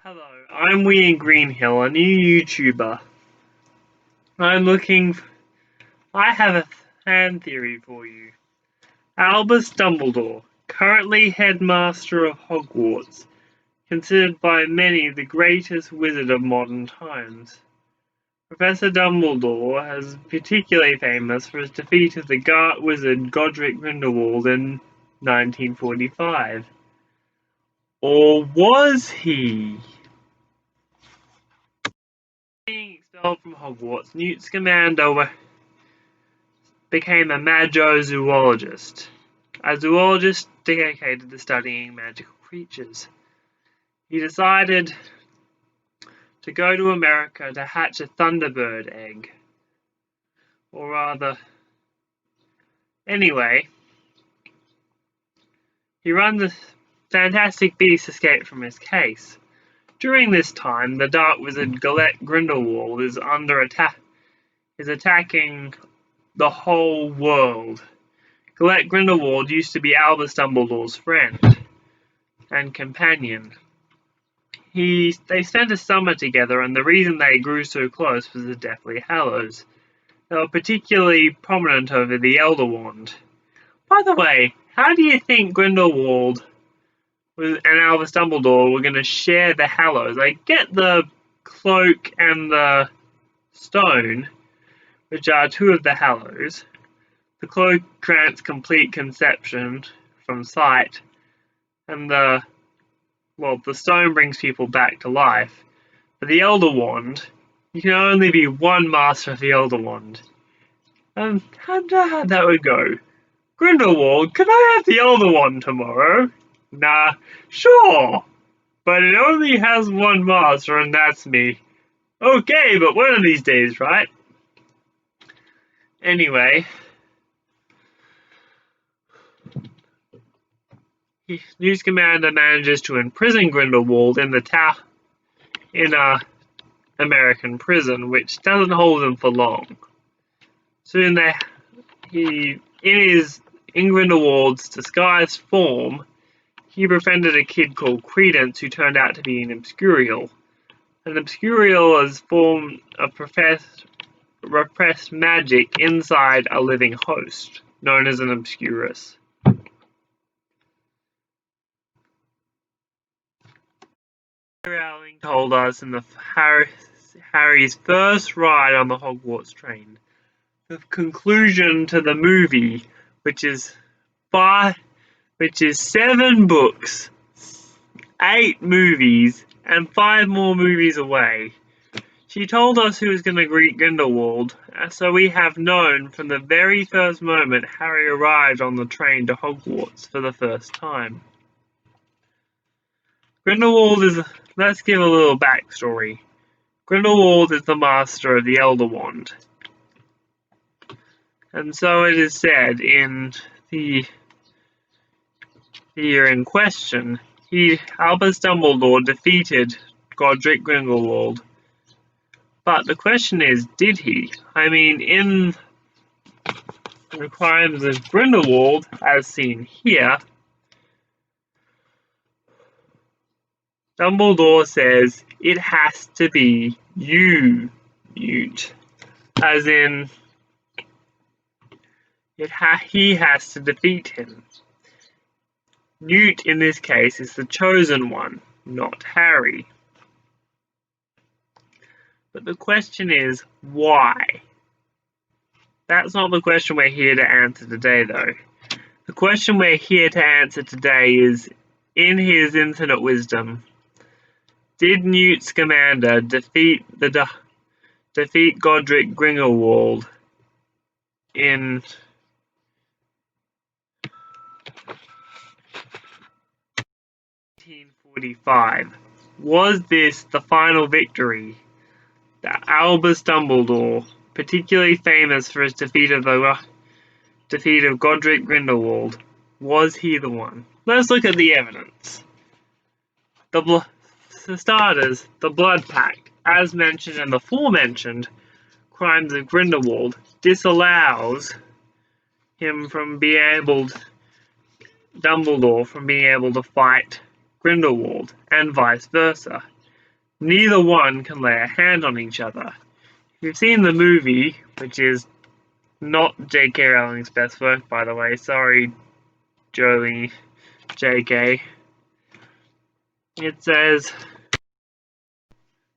Hello, I'm Ian Greenhill, a new YouTuber. I have a fan theory for you. Albus Dumbledore, currently headmaster of Hogwarts, considered by many the greatest wizard of modern times. Professor Dumbledore is particularly famous for his defeat of the wizard Godric Grindlewald in 1945. Or was he? Being expelled from Hogwarts, Newt Scamander became a magizoologist, a zoologist dedicated to studying magical creatures. He decided to go to America to hatch a Thunderbird egg. Anyway, he runs a Fantastic Beasts escape from his case. During this time, the Dark Wizard Godric Grindlewald is attacking the whole world. Godric Grindlewald used to be Albus Dumbledore's friend and companion. They spent a summer together, and the reason they grew so close was the Deathly Hallows. They were particularly prominent over the Elder Wand. By the way, how do you think Grindelwald and Albus Dumbledore were going to share the Hallows? I get the cloak and the stone, which are two of the Hallows. The cloak grants complete conception from sight, and the stone brings people back to life. But the Elder Wand, you can only be one master of the Elder Wand. How'd that would go? Grindelwald, can I have the Elder Wand tomorrow? Nah, sure, but it only has one master, and that's me. Okay, but one of these days, right? Anyway, Newt Scamander manages to imprison Grindelwald in a American prison, which doesn't hold him for long. Soon in Grindelwald's disguised form, he befriended a kid called Credence who turned out to be an Obscurial. An Obscurial is a form of repressed magic inside a living host, known as an Obscurus. Rowling told us in Harry's first ride on the Hogwarts train, the conclusion to the movie, which is 7 books, 8 movies, and 5 more movies away. She told us who was going to greet Grindelwald, so we have known from the very first moment Harry arrived on the train to Hogwarts for the first time. Let's give a little backstory. Grindelwald is the master of the Elder Wand. And so it is said in the year in question, Albus Dumbledore defeated Godric Grindlewald. But the question is, did he? I mean, in the Crimes of Grindelwald, as seen here, Dumbledore says it has to be you, Newt. As in, he has to defeat him. Newt, in this case, is the chosen one, not Harry. But the question is, why? That's not the question we're here to answer today, though. The question we're here to answer today is, in his infinite wisdom, did Newt Scamander defeat Godric Grindlewald in 1845? Was this the final victory that Albus Dumbledore, particularly famous for his defeat of Godric Grindlewald, was he the one? Let's look at the evidence. For starters, the Blood Pact, as mentioned in the aforementioned Crimes of Grindelwald, disallows Dumbledore from being able to fight Grindelwald, and vice versa. neither one can lay a hand on each other. If you've seen the movie, which is not J.K. Rowling's best work, by the way, sorry, Jolie, J.K. It says,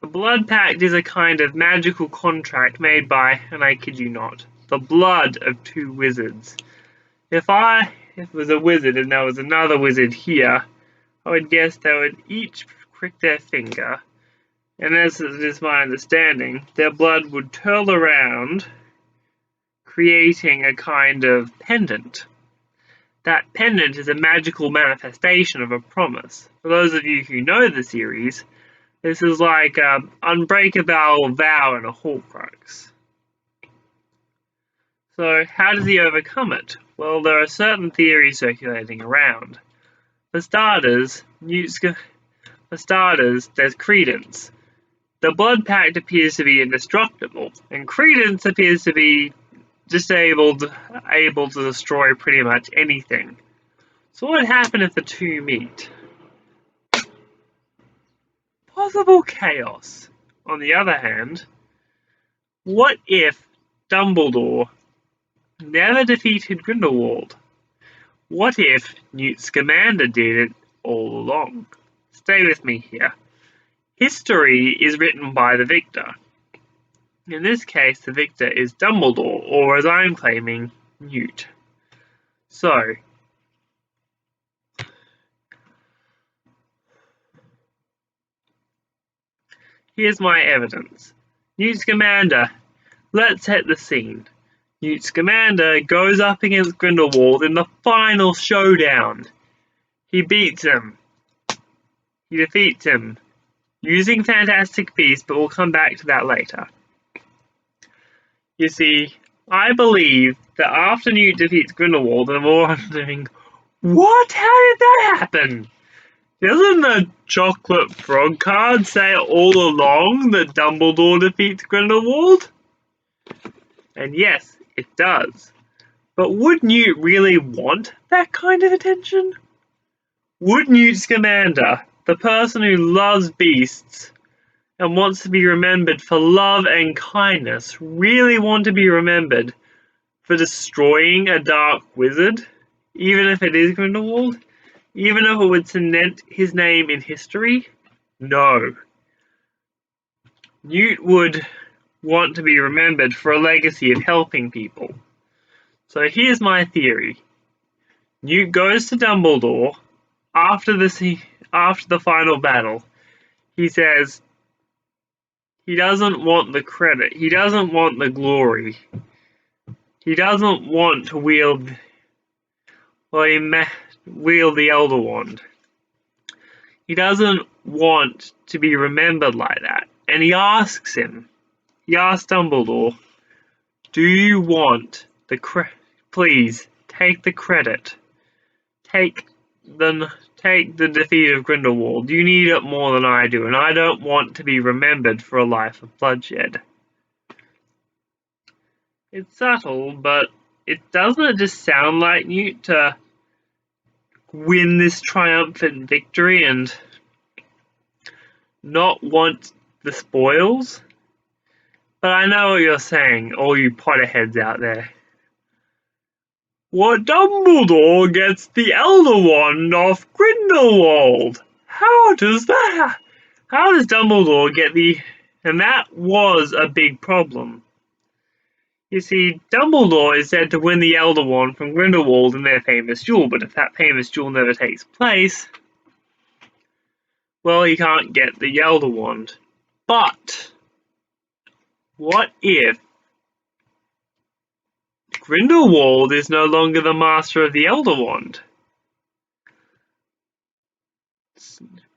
the blood pact is a kind of magical contract made by, and I kid you not, the blood of two wizards. If it was a wizard and there was another wizard here, I would guess they would each prick their finger, and as it is my understanding, their blood would twirl around, creating a kind of pendant. That pendant is a magical manifestation of a promise. For those of you who know the series, this is like an unbreakable vow and a Horcrux. So how does he overcome it? Well, there are certain theories circulating around. For starters, there's Credence. The blood pact appears to be indestructible, and Credence appears to be able to destroy pretty much anything. So what would happen if the two meet? Possible chaos. On the other hand, what if Dumbledore never defeated Grindelwald? What if Newt Scamander did it all along? Stay with me here. History is written by the victor. In this case, the victor is Dumbledore, or as I'm claiming, Newt. So, here's my evidence. Newt Scamander. Let's set the scene. Newt Scamander goes up against Grindelwald in the final showdown. He beats him. He defeats him using Fantastic Beasts, but we'll come back to that later. You see, I believe that after Newt defeats Grindelwald, and we're wondering, what? How did that happen? Doesn't the chocolate frog card say all along that Dumbledore defeats Grindelwald? And yes, it does. But would Newt really want that kind of attention? Would Newt Scamander, the person who loves beasts and wants to be remembered for love and kindness, really want to be remembered for destroying a dark wizard, even if it is Grindelwald? Even if it would cement his name in history? No. Newt would want to be remembered for a legacy of helping people. So here's my theory. Newt goes to Dumbledore after the final battle. He says he doesn't want the credit. He doesn't want the glory. He doesn't want to wield the Elder Wand. He doesn't want to be remembered like that. And he asks Dumbledore, do you want please take the credit. Take the defeat of Grindelwald. You need it more than I do, and I don't want to be remembered for a life of bloodshed. It's subtle, but doesn't it just sound like Newt to win this triumphant victory and not want the spoils? But I know what you're saying, all you Potterheads out there. What, Dumbledore gets the Elder Wand off Grindelwald? How does Dumbledore get the... And that was a big problem. You see, Dumbledore is said to win the Elder Wand from Grindelwald in their famous duel, but if that famous duel never takes place, well, he can't get the Elder Wand. But what if Grindelwald is no longer the master of the Elder Wand?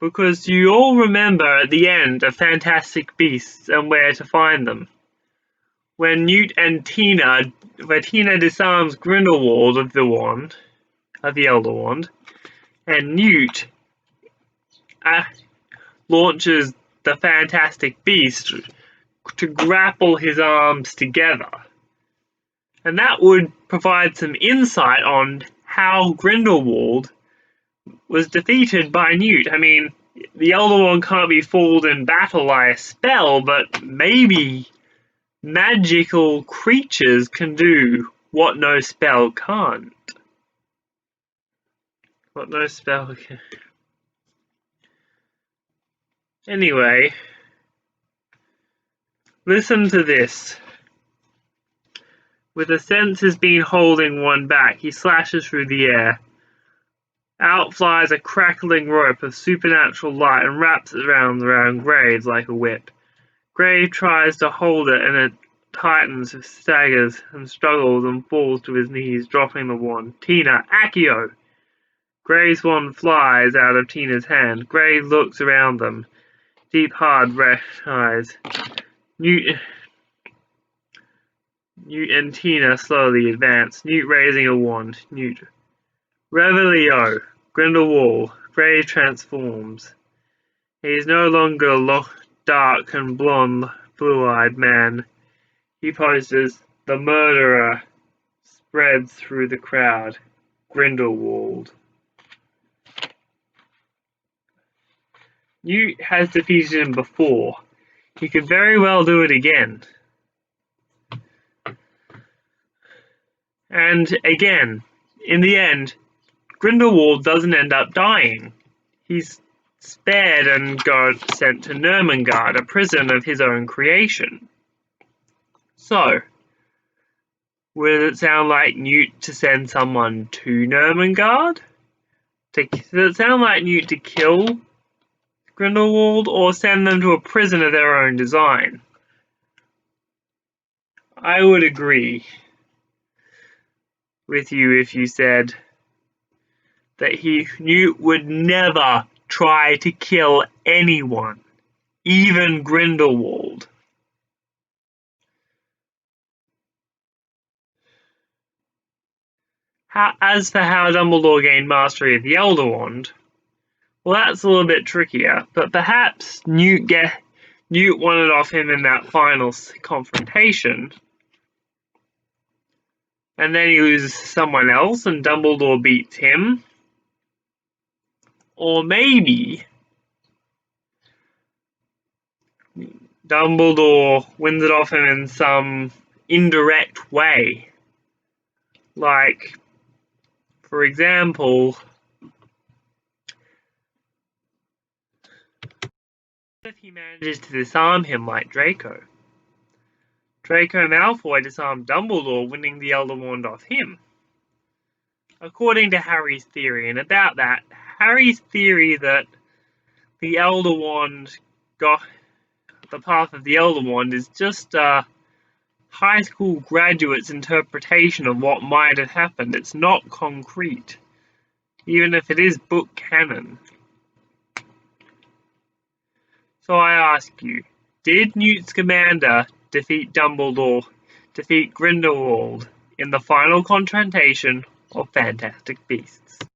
Because you all remember at the end of Fantastic Beasts and Where to Find Them, when Tina disarms Grindelwald of the Elder Wand, and Newt launches the Fantastic Beast to grapple his arms together. And that would provide some insight on how Grindelwald was defeated by Newt. I mean, the Elder Wand can't be fooled in battle by a spell, but maybe magical creatures can do what no spell can't. What no spell can. Anyway, listen to this. With the senses being holding one back, he slashes through the air. Out flies a crackling rope of supernatural light and wraps it around Graves like a whip. Graves tries to hold it, and it tightens, staggers, and struggles and falls to his knees, dropping the wand. Tina, Accio! Graves' wand flies out of Tina's hand. Graves looks around them. Deep, hard, red eyes. Newt and Tina slowly advance. Newt raising a wand. Newt. Revelio. Grindlewald. Graves transforms. He is no longer a dark and blonde, blue-eyed man. He poses. The murderer spreads through the crowd. Grindlewald. Newt has defeated him before. He could very well do it again. And again, in the end, Grindlewald doesn't end up dying. He's spared and got sent to Nurmengard, a prison of his own creation. So, would it sound like Newt to send someone to Nurmengard? Does it sound like Newt to kill Grindlewald, or send them to a prison of their own design? I would agree with you if you said that Newt would never try to kill anyone, even Grindlewald. As for how Dumbledore gained mastery of the Elder Wand, well, that's a little bit trickier, but perhaps Newt won it off him in that final confrontation, and then he loses to someone else and Dumbledore beats him. Or maybe Dumbledore wins it off him in some indirect way. Like, for example, if he manages to disarm him like Draco. Draco Malfoy disarmed Dumbledore, winning the Elder Wand off him. According to Harry's theory, and about that, Harry's theory that the Elder Wand got the path of the Elder Wand is just a high school graduate's interpretation of what might have happened. It's not concrete, even if it is book canon. So I ask you, did Newt Scamander defeat Grindelwald in the final confrontation of Fantastic Beasts?